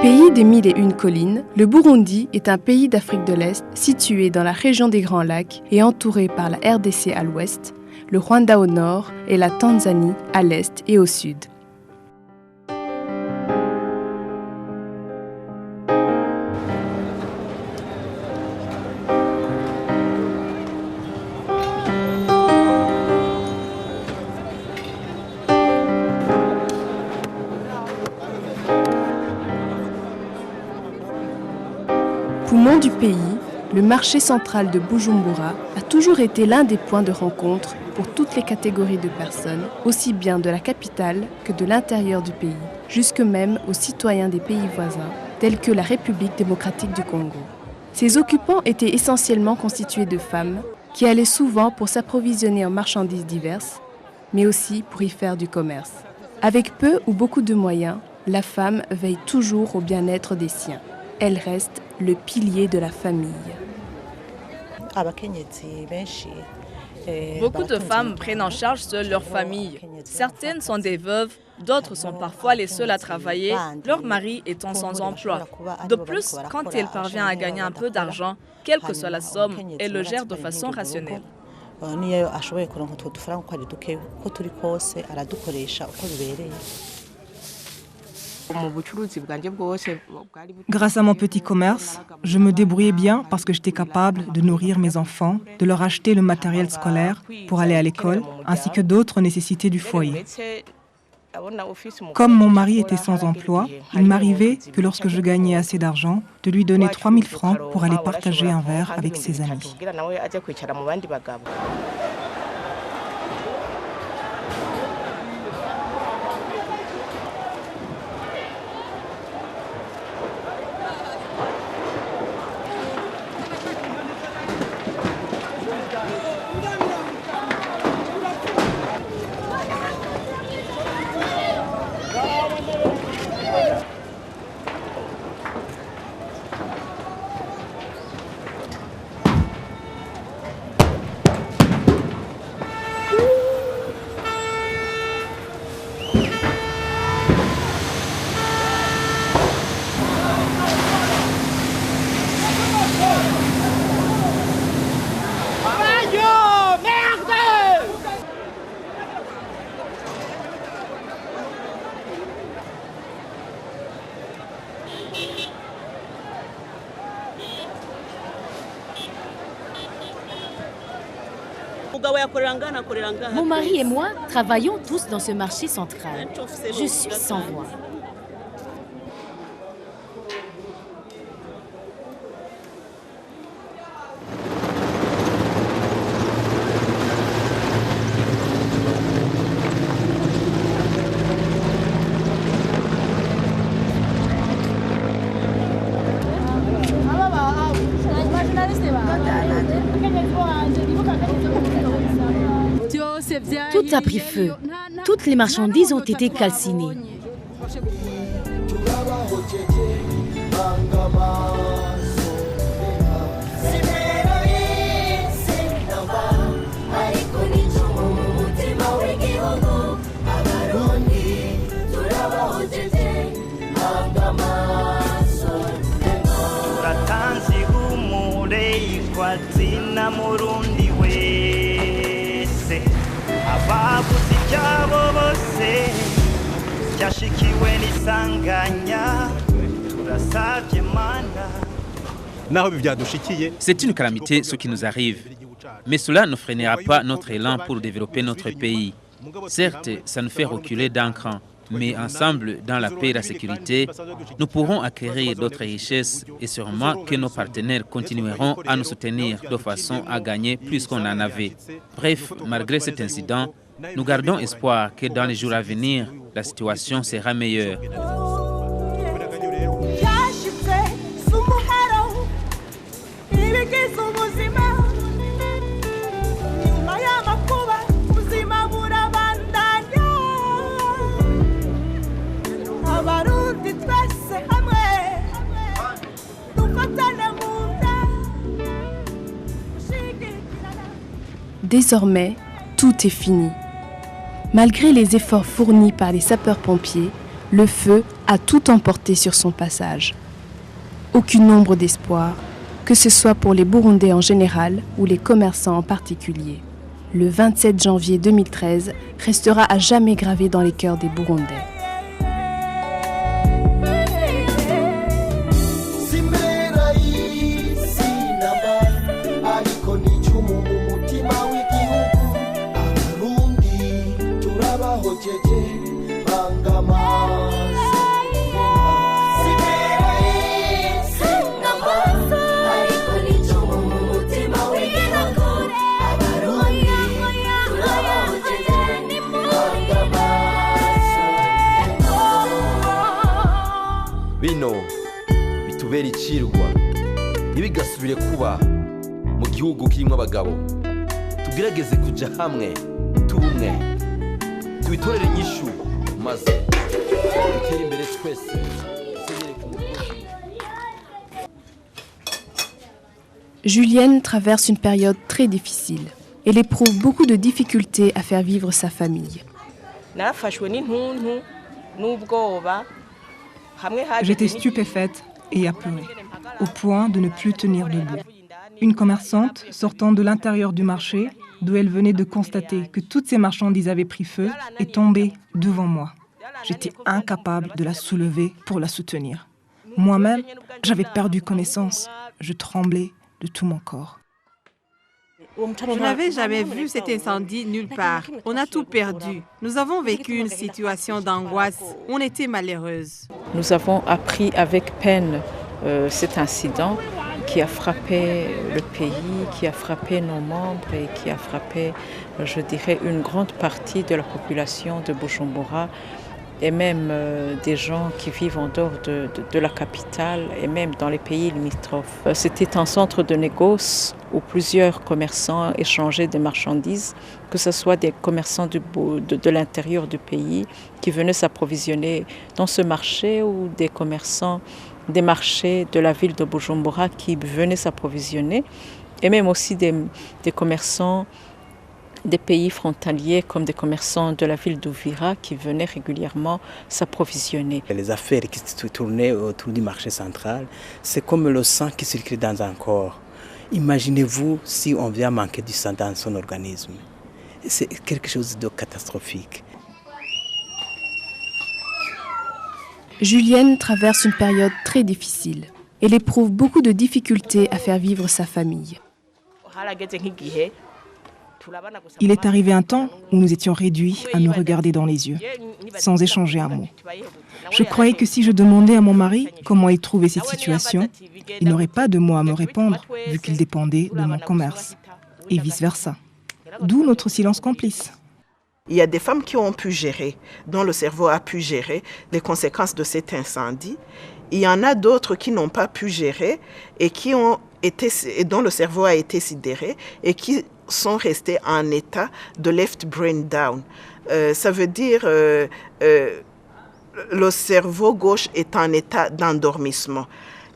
Pays des mille et une collines, le Burundi est un pays d'Afrique de l'Est situé dans la région des Grands Lacs et entouré par la RDC à l'ouest, le Rwanda au nord et la Tanzanie à l'est et au sud. Poumon du pays, le marché central de Bujumbura a toujours été l'un des points de rencontre pour toutes les catégories de personnes, aussi bien de la capitale que de l'intérieur du pays, jusque même aux citoyens des pays voisins, tels que la République démocratique du Congo. Ces occupants étaient essentiellement constitués de femmes qui allaient souvent pour s'approvisionner en marchandises diverses, mais aussi pour y faire du commerce. Avec peu ou beaucoup de moyens, la femme veille toujours au bien-être des siens. Elle reste le pilier de la famille. Beaucoup de femmes prennent en charge seules leur famille. Certaines sont des veuves, d'autres sont parfois les seules à travailler, leur mari étant sans emploi. De plus, quand elle parvient à gagner un peu d'argent, quelle que soit la somme, elle le gère de façon rationnelle. Grâce à mon petit commerce, je me débrouillais bien parce que j'étais capable de nourrir mes enfants, de leur acheter le matériel scolaire pour aller à l'école, ainsi que d'autres nécessités du foyer. Comme mon mari était sans emploi, il m'arrivait que lorsque je gagnais assez d'argent, de lui donner 3 000 francs pour aller partager un verre avec ses amis. Mon mari et moi travaillons tous dans ce marché central. Je suis sans voix. Tout a pris feu. Toutes les marchandises ont été calcinées. C'est une calamité ce qui nous arrive, mais cela ne freinera pas notre élan pour développer notre pays. Certes, ça nous fait reculer d'un cran, mais ensemble, dans la paix et la sécurité, nous pourrons acquérir d'autres richesses et sûrement que nos partenaires continueront à nous soutenir de façon à gagner plus qu'on en avait. Bref, malgré cet incident, nous gardons espoir que dans les jours à venir, la situation sera meilleure. Désormais, tout est fini. Malgré les efforts fournis par les sapeurs-pompiers, le feu a tout emporté sur son passage. Aucune ombre d'espoir, que ce soit pour les Burundais en général ou les commerçants en particulier. Le 27 janvier 2013 restera à jamais gravé dans les cœurs des Burundais. bino bitubera icirwa ntibigasubire kuba mu gihugu kirimo abagabo tugerageze kuja hamwe tubumwe tubitorere inyishu maze dutere imbere twese. Julienne traverse une période très difficile. Elle éprouve beaucoup de difficultés à faire vivre sa famille. J'étais stupéfaite et apeurée, au point de ne plus tenir debout. Une commerçante sortant de l'intérieur du marché, d'où elle venait de constater que toutes ses marchandises avaient pris feu, est tombée devant moi. J'étais incapable de la soulever pour la soutenir. Moi-même, j'avais perdu connaissance. Je tremblais de tout mon corps. Je n'avais jamais vu cet incendie nulle part. On a tout perdu. Nous avons vécu une situation d'angoisse. On était malheureuses. Nous avons appris avec peine cet incident qui a frappé le pays, qui a frappé nos membres et qui a frappé, je dirais, une grande partie de la population de Bujumbura et même des gens qui vivent en dehors de la capitale et même dans les pays limitrophes. C'était un centre de négoce où plusieurs commerçants échangeaient des marchandises, que ce soit des commerçants de l'intérieur du pays qui venaient s'approvisionner dans ce marché ou des commerçants des marchés de la ville de Bujumbura qui venaient s'approvisionner et même aussi des commerçants des pays frontaliers comme des commerçants de la ville d'Uvira qui venaient régulièrement s'approvisionner. Les affaires qui se tournaient autour du marché central, c'est comme le sang qui circule dans un corps. Imaginez-vous si on vient manquer du sang dans son organisme. C'est quelque chose de catastrophique. Julienne traverse une période très difficile. Elle éprouve beaucoup de difficultés à faire vivre sa famille. Il est arrivé un temps où nous étions réduits à nous regarder dans les yeux, sans échanger un mot. Je croyais que si je demandais à mon mari comment il trouvait cette situation, il n'aurait pas de mots à me répondre, vu qu'il dépendait de mon commerce, et vice-versa. D'où notre silence complice. Il y a des femmes qui ont pu gérer, dont le cerveau a pu gérer les conséquences de cet incendie. Il y en a d'autres qui n'ont pas pu gérer et dont le cerveau a été sidéré et qui sont restés en état de left brain down. Ça veut dire le cerveau gauche est en état d'endormissement.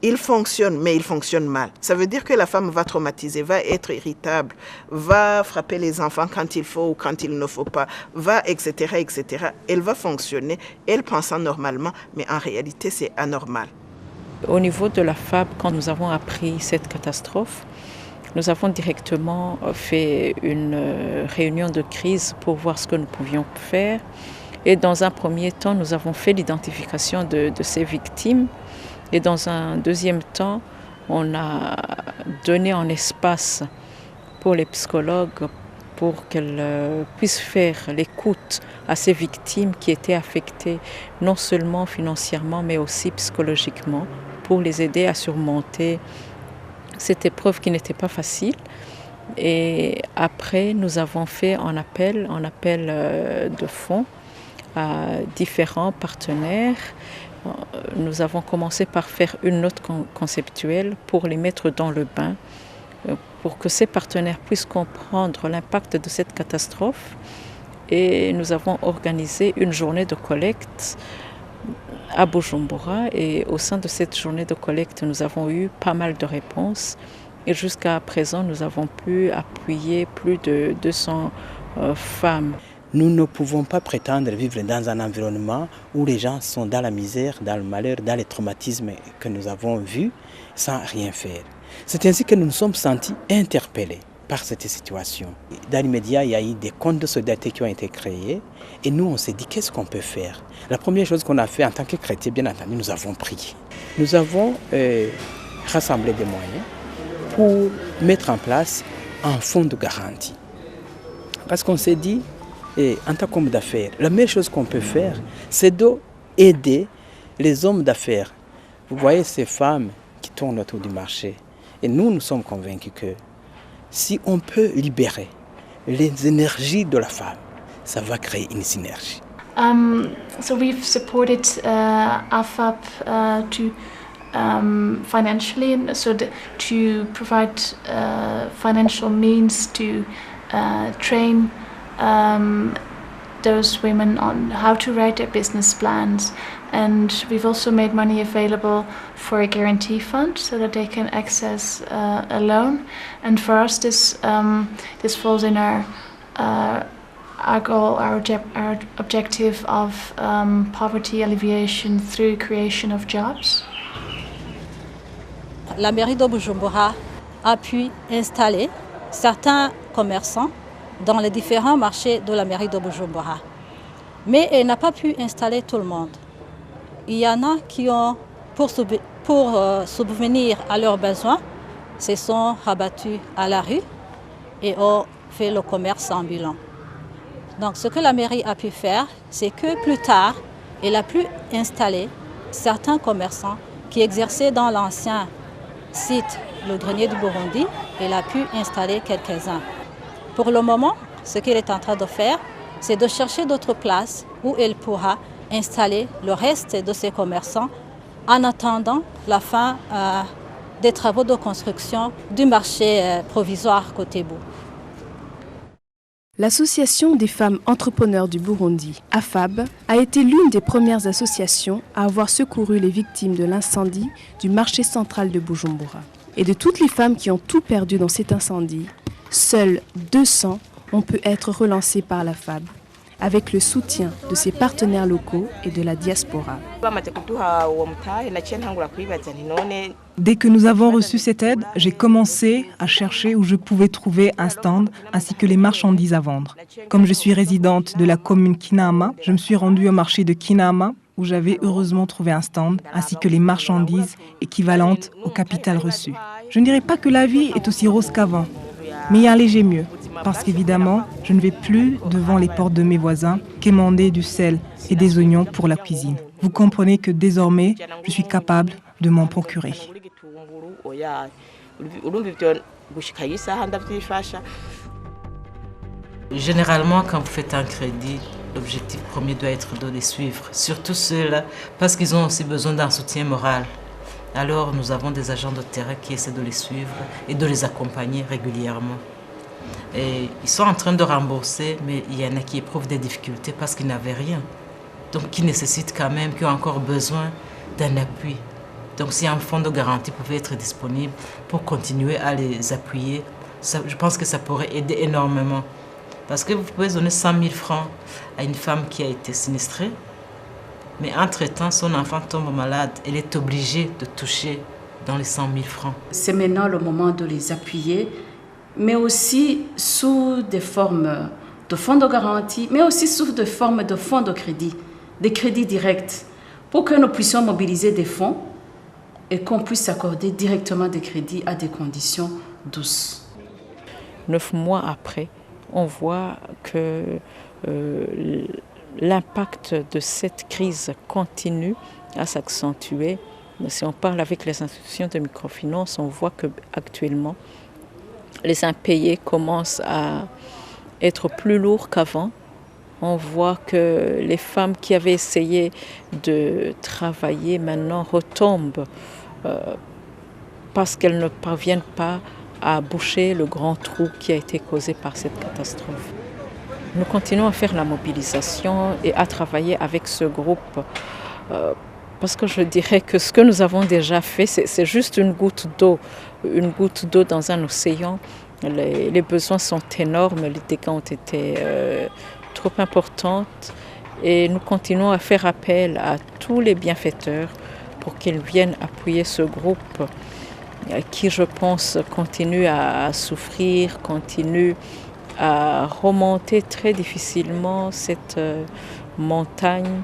Il fonctionne, mais il fonctionne mal. Ça veut dire que la femme va traumatiser, va être irritable, va frapper les enfants quand il faut ou quand il ne faut pas, etc., etc. Elle va fonctionner, elle pensant normalement, mais en réalité, c'est anormal. Au niveau de la FAB, quand nous avons appris cette catastrophe, nous avons directement fait une réunion de crise pour voir ce que nous pouvions faire. Et dans un premier temps, nous avons fait l'identification de ces victimes. Et dans un deuxième temps, on a donné un espace pour les psychologues pour qu'elles puissent faire l'écoute à ces victimes qui étaient affectées non seulement financièrement mais aussi psychologiquement pour les aider à surmonter cette épreuve qui n'était pas facile. Et après, nous avons fait un appel de fonds à différents partenaires. Nous avons commencé par faire une note conceptuelle pour les mettre dans le bain, pour que ces partenaires puissent comprendre l'impact de cette catastrophe. Et nous avons organisé une journée de collecte à Bujumbura. Et au sein de cette journée de collecte, nous avons eu pas mal de réponses. Et jusqu'à présent, nous avons pu appuyer plus de 200 femmes. Nous ne pouvons pas prétendre vivre dans un environnement où les gens sont dans la misère, dans le malheur, dans les traumatismes que nous avons vus, sans rien faire. C'est ainsi que nous nous sommes sentis interpellés par cette situation. Dans l'immédiat, il y a eu des comptes de solidarité qui ont été créés et nous, on s'est dit qu'est-ce qu'on peut faire. La première chose qu'on a fait en tant que chrétiens, bien entendu, nous avons prié. Nous avons rassemblé des moyens pour mettre en place un fonds de garantie. Parce qu'on s'est dit, en tant qu'homme d'affaires, la meilleure chose qu'on peut faire, c'est d'aider les hommes d'affaires. Vous voyez ces femmes qui tournent autour du marché. Et nous sommes convaincus que si on peut libérer les énergies de la femme, ça va créer une synergie. So we've supported AFAP to financially, to provide financial means to train those women on how to write their business plans. And we've also made money available for a guarantee fund so that they can access a loan. And for us, this falls in our goal, our objective of poverty alleviation through creation of jobs. La mairie de Bujumbura a pu installer certains commerçants dans les différents marchés de la mairie de Bujumbura. Mais elle n'a pas pu installer tout le monde. Il y en a qui ont, pour subvenir à leurs besoins, se sont rabattus à la rue et ont fait le commerce ambulant. Donc ce que la mairie a pu faire, c'est que plus tard, elle a pu installer certains commerçants qui exerçaient dans l'ancien site, le grenier du Burundi, elle a pu installer quelques-uns. Pour le moment, ce qu'elle est en train de faire, c'est de chercher d'autres places où elle pourra installer le reste de ses commerçants en attendant la fin des travaux de construction du marché provisoire Kotebu. L'Association des femmes entrepreneurs du Burundi, AFAB, a été l'une des premières associations à avoir secouru les victimes de l'incendie du marché central de Bujumbura. Et de toutes les femmes qui ont tout perdu dans cet incendie, seules 200 ont pu être relancées par l'AFAB, avec le soutien de ses partenaires locaux et de la diaspora. Dès que nous avons reçu cette aide, j'ai commencé à chercher où je pouvais trouver un stand ainsi que les marchandises à vendre. Comme je suis résidente de la commune Kinama, je me suis rendue au marché de Kinama où j'avais heureusement trouvé un stand ainsi que les marchandises équivalentes au capital reçu. Je ne dirais pas que la vie est aussi rose qu'avant, mais il y a un léger mieux. Parce qu'évidemment, je ne vais plus devant les portes de mes voisins quémander du sel et des oignons pour la cuisine. Vous comprenez que désormais, je suis capable de m'en procurer. Généralement, quand vous faites un crédit, l'objectif premier doit être de les suivre. Surtout ceux-là, parce qu'ils ont aussi besoin d'un soutien moral. Alors, nous avons des agents de terrain qui essaient de les suivre et de les accompagner régulièrement. Et ils sont en train de rembourser, mais il y en a qui éprouvent des difficultés parce qu'ils n'avaient rien. Donc, qui nécessitent quand même, qui ont encore besoin d'un appui. Donc, si un fonds de garantie pouvait être disponible pour continuer à les appuyer, je pense que ça pourrait aider énormément. Parce que vous pouvez donner 100 000 francs à une femme qui a été sinistrée, mais entre-temps, son enfant tombe malade. Elle est obligée de toucher dans les 100 000 francs. C'est maintenant le moment de les appuyer, mais aussi sous des formes de fonds de garantie, mais aussi sous des formes de fonds de crédit, des crédits directs, pour que nous puissions mobiliser des fonds et qu'on puisse accorder directement des crédits à des conditions douces. 9 mois après, on voit que l'impact de cette crise continue à s'accentuer. Si on parle avec les institutions de microfinance, on voit qu'actuellement, les impayés commencent à être plus lourds qu'avant. On voit que les femmes qui avaient essayé de travailler maintenant retombent parce qu'elles ne parviennent pas à boucher le grand trou qui a été causé par cette catastrophe. Nous continuons à faire la mobilisation et à travailler avec ce groupe parce que je dirais que ce que nous avons déjà fait, c'est juste une goutte d'eau dans un océan. Les besoins sont énormes, les dégâts ont été trop importante et nous continuons à faire appel à tous les bienfaiteurs pour qu'ils viennent appuyer ce groupe qui, je pense, continue à souffrir, continue à remonter très difficilement cette montagne.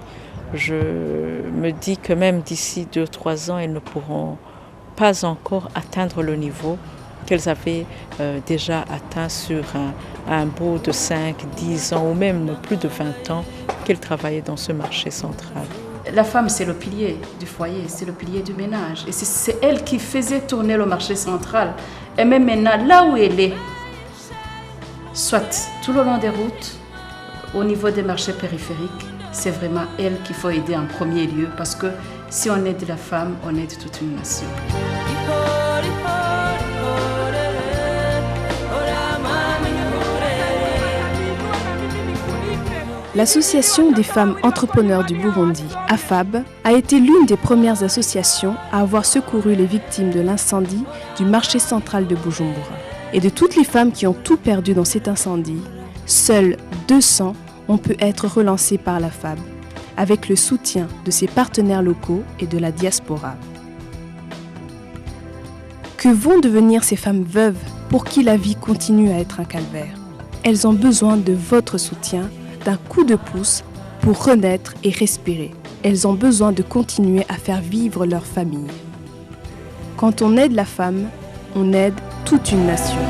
Je me dis que même d'ici 2-3 ans, elles ne pourront pas encore atteindre le niveau qu'elles avaient déjà atteint sur un bout de 5, 10 ans ou même plus de 20 ans qu'elles travaillaient dans ce marché central. La femme, c'est le pilier du foyer, c'est le pilier du ménage. Et c'est elle qui faisait tourner le marché central. Et même maintenant, là où elle est, soit tout le long des routes, au niveau des marchés périphériques, c'est vraiment elle qu'il faut aider en premier lieu. Parce que si on aide la femme, on aide toute une nation. L'Association des femmes entrepreneurs du Burundi, AFAB, a été l'une des premières associations à avoir secouru les victimes de l'incendie du marché central de Bujumbura. Et de toutes les femmes qui ont tout perdu dans cet incendie, seules 200 ont pu être relancées par l'AFAB, avec le soutien de ses partenaires locaux et de la diaspora. Que vont devenir ces femmes veuves pour qui la vie continue à être un calvaire? Elles ont besoin de votre soutien, d'un coup de pouce pour renaître et respirer. Elles ont besoin de continuer à faire vivre leur famille. Quand on aide la femme, on aide toute une nation.